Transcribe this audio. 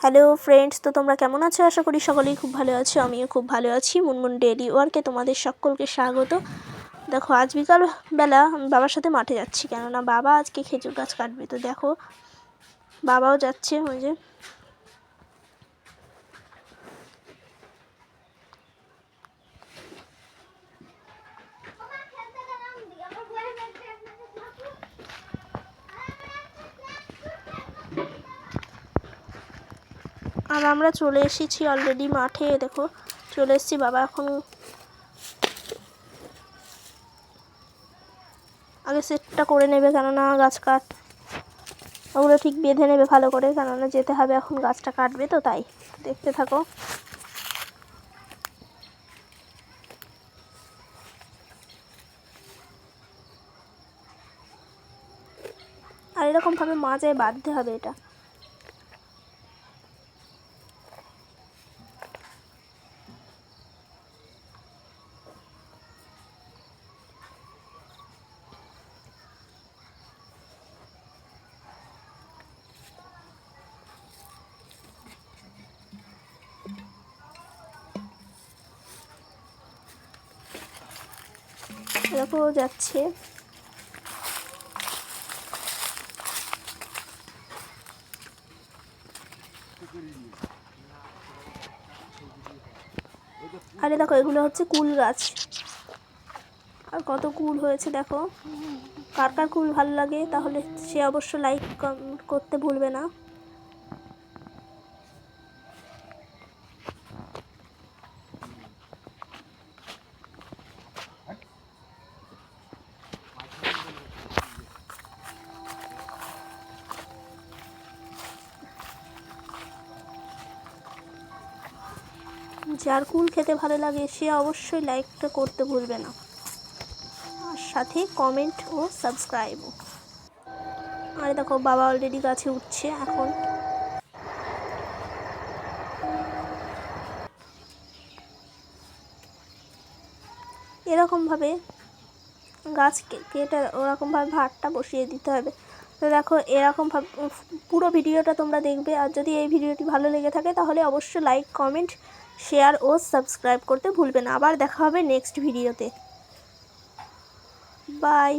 Hello friends, তো তোমরা কেমন আছো? আশা করি সকলেই খুব ভালো আছো। আমিও খুব ভালো আছি। মুনমুন ডেইলি ওয়ার্কে তোমাদের সকলকে স্বাগত। দেখো, আজ বিকালবেলা আমি বাবার সাথে মাঠে যাচ্ছি, কেননা বাবা আজকে খেজুর গাছ কাটবে। তো দেখো, বাবাও যাচ্ছে। ওই যে আর আমরা চলে এসেছি অলরেডি মাঠে। দেখো, চলে এসেছি। বাবা এখন আগে সেটটা করে নেবে, কেননা গাছ কাট ওগুলো ঠিক বেঁধে নেবে ভালো করে, কেননা যেতে হবে এখন, গাছটা কাটবে। তো তাই দেখতে থাকো। আর এরকমভাবে মাজায় বাঁধতে হবে এটা। দেখো যাচ্ছে। আরে দেখো, এগুলো হচ্ছে কুল গাছ। আর কত কুল হয়েছে দেখো। কার কার কুল ভালো লাগে তাহলে সে অবশ্য লাইক করতে ভুলবে না। যার কুল খেতে ভালো লাগে সে অবশ্যই লাইকটা করতে ভুলবে না, আর সাথে কমেন্ট ও সাবস্ক্রাইবও। আরে দেখো, বাবা অলরেডি গাছে উঠছে এখন। এরকমভাবে গাছ কেটে ওরকমভাবে ভাতটা বসিয়ে দিতে হবে। তো দেখো, এরকমভাবে পুরো ভিডিওটা তোমরা দেখবে। আর যদি এই ভিডিওটি ভালো লেগে থাকে তাহলে অবশ্যই লাইক, কমেন্ট, শেয়ার ও সাবস্ক্রাইব করতে ভুলবে না। আবার দেখা হবে নেক্সট ভিডিওতে। বাই।